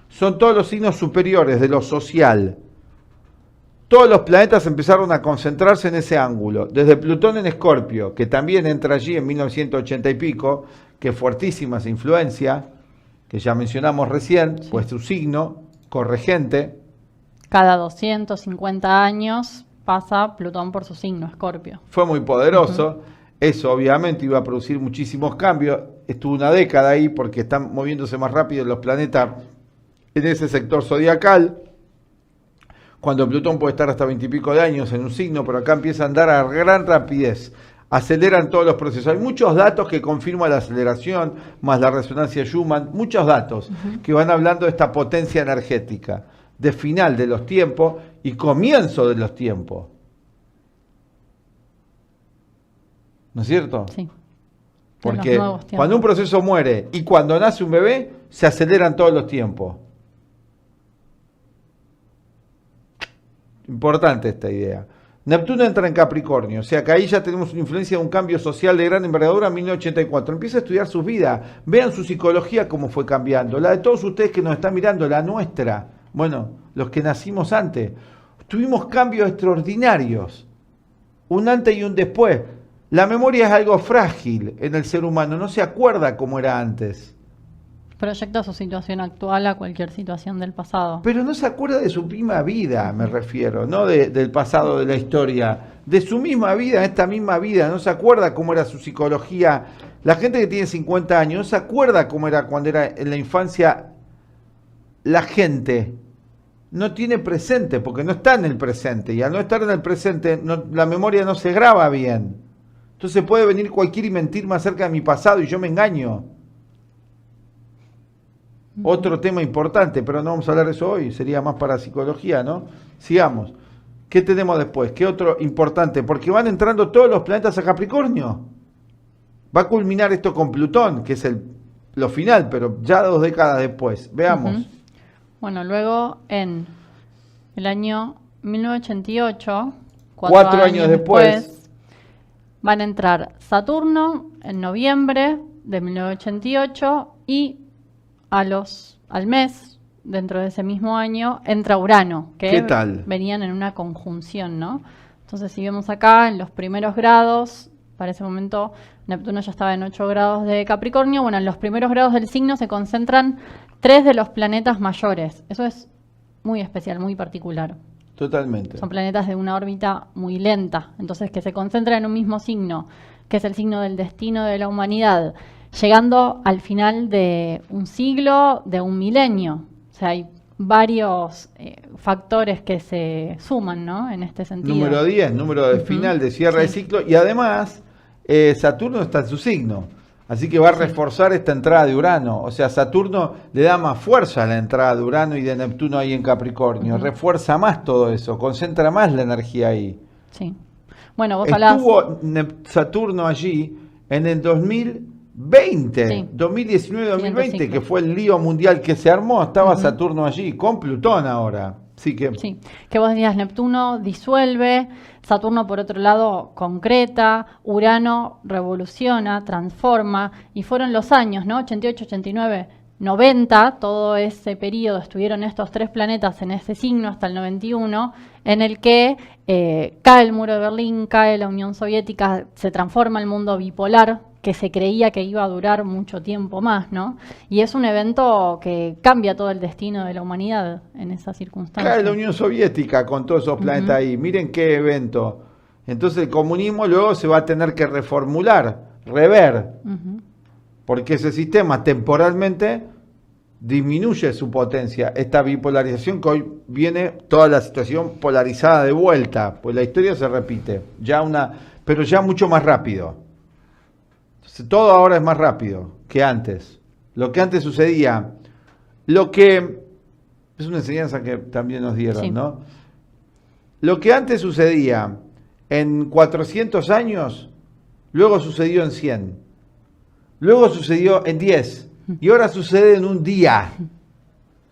son todos los signos superiores de lo social. Todos los planetas empezaron a concentrarse en ese ángulo, desde Plutón en Escorpio, que también entra allí en 1980 y pico, que fuertísima esa influencia, que ya mencionamos recién, Sí. pues su signo corregente. Cada 250 años pasa Plutón por su signo, Escorpio. Fue muy poderoso. Eso obviamente iba a producir muchísimos cambios. Estuvo una década ahí porque están moviéndose más rápido los planetas en ese sector zodiacal. Cuando Plutón puede estar hasta 20 y pico de años en un signo, pero acá empieza a andar a gran rapidez. Aceleran todos los procesos. Hay muchos datos que confirman la aceleración, más la resonancia Schumann, muchos datos que van hablando de esta potencia energética, de final de los tiempos y comienzo de los tiempos. ¿No es cierto? Sí. De Porque los nuevos tiempos. cuando un proceso muere y cuando nace un bebé, se aceleran todos los tiempos. Importante esta idea. Neptuno entra en Capricornio, o sea que ahí ya tenemos una influencia de un cambio social de gran envergadura en 1984. Empieza a estudiar sus vidas, vean su psicología cómo fue cambiando, la de todos ustedes que nos están mirando, la nuestra, bueno, los que nacimos antes. Tuvimos cambios extraordinarios, un antes y un después. La memoria es algo frágil en el ser humano, no se acuerda cómo era antes. Proyecta su situación actual a cualquier situación del pasado. Pero no se acuerda de su misma vida, me refiero, no del pasado de la historia, de su misma vida, esta misma vida, no se acuerda cómo era su psicología. La gente que tiene 50 años no se acuerda cómo era cuando era en la infancia. La gente no tiene presente, porque no está en el presente, y al no estar en el presente, la memoria no se graba bien. Entonces puede venir cualquiera y mentirme acerca de mi pasado y yo me engaño. Otro tema importante, pero no vamos a hablar de eso hoy, sería más para psicología, ¿no? Sigamos. ¿Qué tenemos después? ¿Qué otro importante? Porque van entrando todos los planetas a Capricornio. Va a culminar esto con Plutón, que es lo final, pero ya 2 décadas después. Veamos. Bueno, luego en el año 1988, 4 años después, van a entrar Saturno en noviembre de 1988 y al mes, dentro de ese mismo año, entra Urano, que ¿Qué tal? venían en una conjunción, ¿no? Entonces, si vemos acá, en los primeros grados, para ese momento Neptuno ya estaba en 8 grados de Capricornio. Bueno, en los primeros grados del signo se concentran 3 de los planetas mayores. Eso es muy especial, muy particular. Totalmente. Son planetas de una órbita muy lenta. Entonces, que se concentran en un mismo signo, que es el signo del destino de la humanidad, llegando al final de un siglo, de un milenio. O sea, hay varios factores que se suman, ¿no? En este sentido. Número 10, número de final de cierre de ciclo, y además Saturno está en su signo, así que va a reforzar esta entrada de Urano. O sea, Saturno le da más fuerza a la entrada de Urano y de Neptuno ahí en Capricornio, refuerza más todo eso, concentra más la energía ahí. Sí. Bueno, vos hablabas... Estuvo Saturno allí en el 2020, Sí. 2019-2020, que fue el lío mundial que se armó, estaba Saturno allí, con Plutón ahora. Así que Sí, que vos decías, Neptuno disuelve, Saturno por otro lado concreta, Urano revoluciona, transforma, y fueron los años, ¿no? 88, 89, 90, todo ese periodo estuvieron estos tres planetas en ese signo hasta el 91, en el que cae el muro de Berlín, cae la Unión Soviética, se transforma el mundo bipolar, que se creía que iba a durar mucho tiempo más, ¿no? Y es un evento que cambia todo el destino de la humanidad en esas circunstancias. cae la Unión Soviética con todos esos planetas ahí, miren qué evento. Entonces el comunismo luego se va a tener que reformular, rever, porque ese sistema temporalmente disminuye su potencia, esta bipolarización que hoy viene toda la situación polarizada de vuelta, pues la historia se repite, pero ya mucho más rápido. Entonces, todo ahora es más rápido que antes. Lo que antes sucedía, lo que es una enseñanza que también nos dieron, Sí. ¿no? Lo que antes sucedía en 400 años, luego sucedió en 100, luego sucedió en 10 y ahora sucede en un día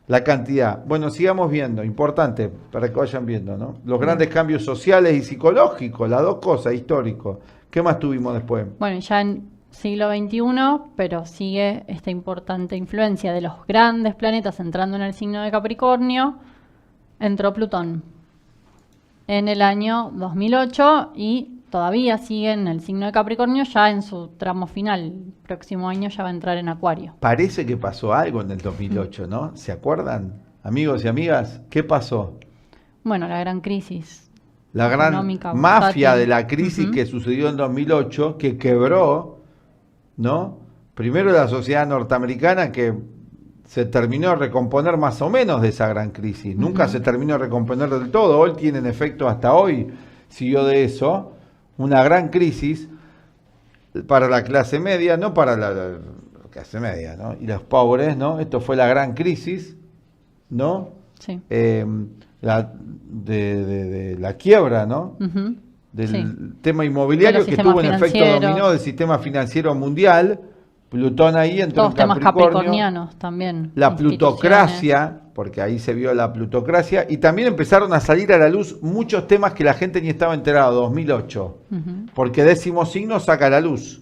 la cantidad. Bueno, sigamos viendo, importante para que vayan viendo, ¿no? Los grandes cambios sociales y psicológicos, las dos cosas, históricos. ¿Qué más tuvimos después? Bueno, ya en siglo XXI, pero sigue esta importante influencia de los grandes planetas entrando en el signo de Capricornio, entró Plutón en el año 2008 y todavía sigue en el signo de Capricornio, ya en su tramo final. El próximo año ya va a entrar en Acuario. Parece que pasó algo en el 2008, ¿no? ¿Se acuerdan? Amigos y amigas, ¿qué pasó? Bueno, la gran crisis. La gran Económica, mafia bursátil. de la crisis que sucedió en 2008, que quebró, ¿no? Primero la sociedad norteamericana, que se terminó de recomponer más o menos de esa gran crisis. Nunca se terminó de recomponer del todo. Hoy tienen efecto, hasta hoy siguió de eso. Una gran crisis para la clase media, no para la clase media, ¿no? Y los pobres, ¿no? Esto fue la gran crisis, ¿no? Sí. De la quiebra, ¿no? Ujú. Del Sí. tema inmobiliario De los que sistemas tuvo un efecto financieros. dominó del sistema financiero mundial. Plutón ahí entró Todos en temas Capricornio. capricornianos también. La instituciones. plutocracia, porque ahí se vio la plutocracia, y también empezaron a salir a la luz muchos temas que la gente ni estaba enterado, 2008, porque décimo signo saca la luz.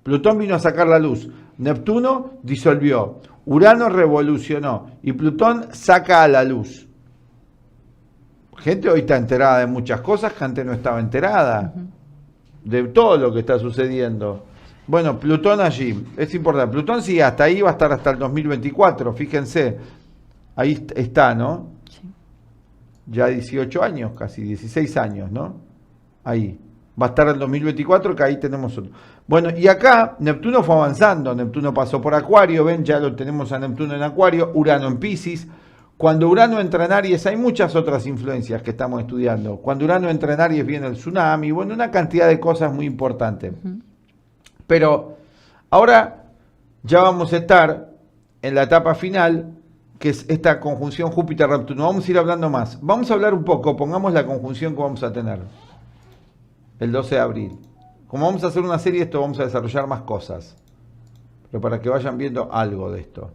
Plutón vino a sacar la luz, Neptuno disolvió, Urano revolucionó, y Plutón saca a la luz. Gente hoy está enterada de muchas cosas que antes no estaba enterada, de todo lo que está sucediendo. Bueno, Plutón allí, es importante. Plutón sí, hasta ahí va a estar hasta el 2024, fíjense. Ahí está, ¿no? Sí. Ya 18 años, casi 16 años, ¿no? Ahí. Va a estar el 2024, que ahí tenemos otro. Bueno, y acá Neptuno fue avanzando. Neptuno pasó por Acuario, ven, ya lo tenemos a Neptuno en Acuario, Urano en Piscis. Cuando Urano entra en Aries, hay muchas otras influencias que estamos estudiando. Cuando Urano entra en Aries viene el tsunami, bueno, una cantidad de cosas muy importantes. Pero ahora ya vamos a estar en la etapa final, que es esta conjunción Júpiter-Neptuno. Vamos a ir hablando más. Vamos a hablar un poco, pongamos la conjunción que vamos a tener el 12 de abril. Como vamos a hacer una serie, esto vamos a desarrollar más cosas. Pero para que vayan viendo algo de esto.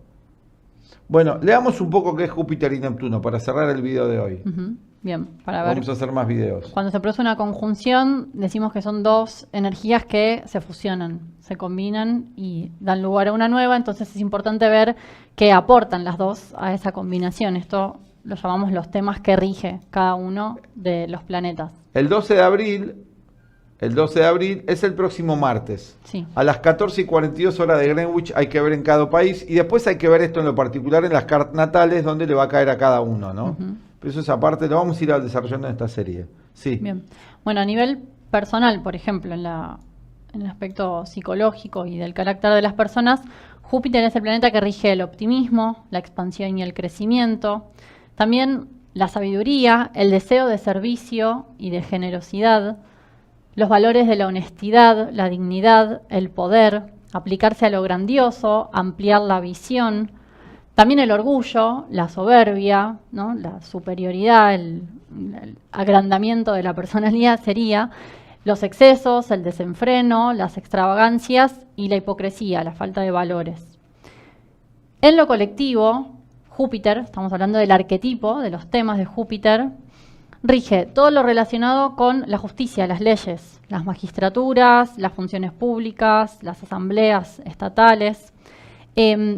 Bueno, leamos un poco qué es Júpiter y Neptuno para cerrar el video de hoy. Ujú. Bien, para ver. Vamos a hacer más videos. Cuando se produce una conjunción, decimos que son dos energías que se fusionan, se combinan y dan lugar a una nueva. Entonces es importante ver qué aportan las dos a esa combinación. Esto lo llamamos los temas que rige cada uno de los planetas. El 12 de abril es el próximo martes. Sí. A las 14:42 horas de Greenwich hay que ver en cada país y después hay que ver esto en lo particular en las cartas natales donde le va a caer a cada uno, ¿no? Pero eso es aparte, lo vamos a ir desarrollando en esta serie. Sí. Bien. Bueno, a nivel personal, por ejemplo, en el aspecto psicológico y del carácter de las personas, Júpiter es el planeta que rige el optimismo, la expansión y el crecimiento. También la sabiduría, el deseo de servicio y de generosidad, los valores de la honestidad, la dignidad, el poder, aplicarse a lo grandioso, ampliar la visión. También el orgullo, la soberbia, ¿no? La superioridad, el agrandamiento de la personalidad sería los excesos, el desenfreno, las extravagancias y la hipocresía, la falta de valores. En lo colectivo, Júpiter, estamos hablando del arquetipo, de los temas de Júpiter, rige todo lo relacionado con la justicia, las leyes, las magistraturas, las funciones públicas, las asambleas estatales,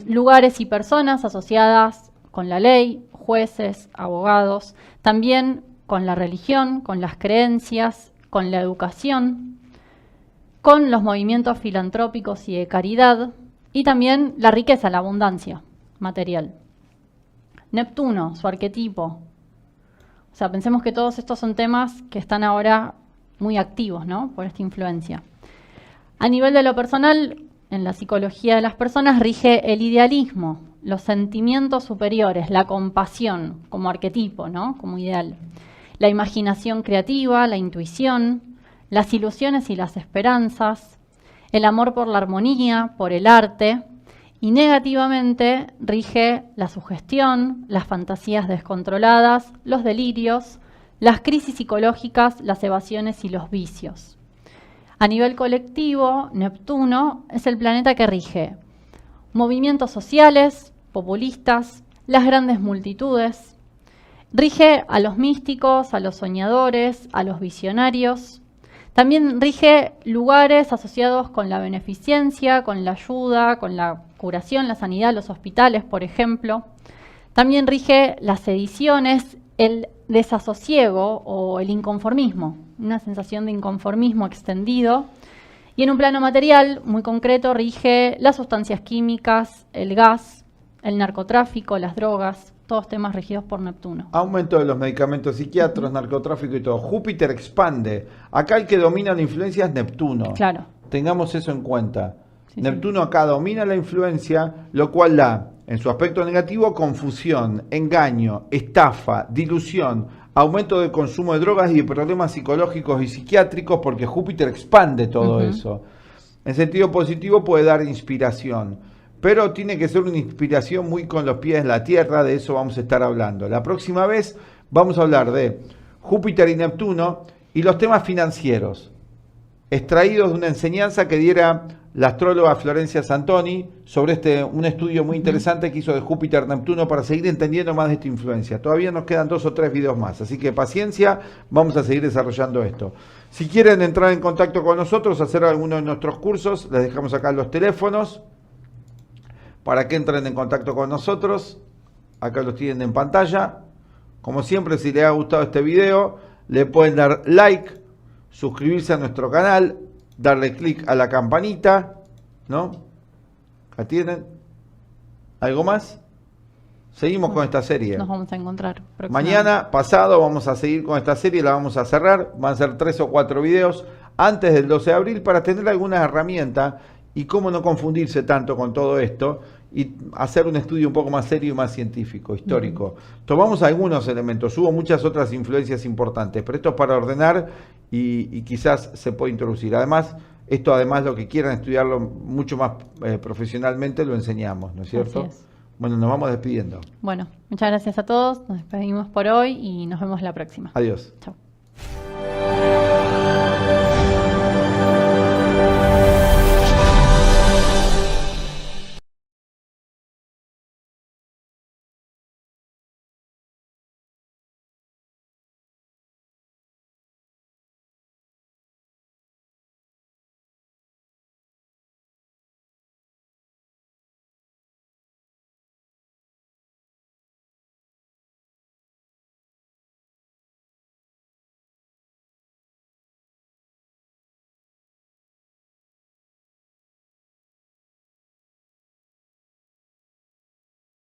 lugares y personas asociadas con la ley, jueces, abogados, también con la religión, con las creencias, con la educación, con los movimientos filantrópicos y de caridad, y también la riqueza, la abundancia material. Neptuno, su arquetipo. O sea, pensemos que todos estos son temas que están ahora muy activos, ¿no? Por esta influencia. A nivel de lo personal, en la psicología de las personas rige el idealismo, los sentimientos superiores, la compasión como arquetipo, ¿no? Como ideal. La imaginación creativa, la intuición, las ilusiones y las esperanzas, el amor por la armonía, por el arte, y negativamente rige la sugestión, las fantasías descontroladas, los delirios, las crisis psicológicas, las evasiones y los vicios. A nivel colectivo, Neptuno es el planeta que rige movimientos sociales, populistas, las grandes multitudes, rige a los místicos, a los soñadores, a los visionarios. También rige lugares asociados con la beneficencia, con la ayuda, con la curación, la sanidad, los hospitales, por ejemplo. También rige las sediciones, el desasosiego o el inconformismo, una sensación de inconformismo extendido. Y en un plano material muy concreto rige las sustancias químicas, el gas, el narcotráfico, las drogas, todos temas regidos por Neptuno. Aumento de los medicamentos psiquiátricos, narcotráfico y todo. Júpiter expande. Acá el que domina la influencia es Neptuno. Claro. Tengamos eso en cuenta. Sí, Neptuno acá domina la influencia, lo cual da, en su aspecto negativo, confusión, engaño, estafa, dilusión, aumento del consumo de drogas y de problemas psicológicos y psiquiátricos, porque Júpiter expande todo eso. En sentido positivo puede dar inspiración, pero tiene que ser una inspiración muy con los pies en la tierra, de eso vamos a estar hablando. La próxima vez vamos a hablar de Júpiter y Neptuno y los temas financieros, extraídos de una enseñanza que diera la astróloga Florencia Santoni sobre un estudio muy interesante que hizo de Júpiter-Neptuno para seguir entendiendo más de esta influencia. Todavía nos quedan 2 o 3 videos más, así que paciencia, vamos a seguir desarrollando esto. Si quieren entrar en contacto con nosotros, hacer alguno de nuestros cursos, les dejamos acá los teléfonos para que entren en contacto con nosotros. Acá los tienen en pantalla. Como siempre, si les ha gustado este video, le pueden dar like, suscribirse a nuestro canal, darle clic a la campanita, ¿no? ¿La tienen? ¿Algo más? Seguimos con esta serie. Nos vamos a encontrar mañana, pasado, vamos a seguir con esta serie, la vamos a cerrar. Van a ser 3 o 4 videos antes del 12 de abril para tener algunas herramientas y cómo no confundirse tanto con todo esto y hacer un estudio un poco más serio y más científico, histórico. Tomamos algunos elementos, hubo muchas otras influencias importantes, pero esto es para ordenar y quizás se puede introducir. Además, esto lo que quieran estudiarlo mucho más profesionalmente, lo enseñamos, ¿no es cierto? Así es. Bueno, nos vamos despidiendo. Bueno, muchas gracias a todos, nos despedimos por hoy y nos vemos la próxima. Adiós. Chao.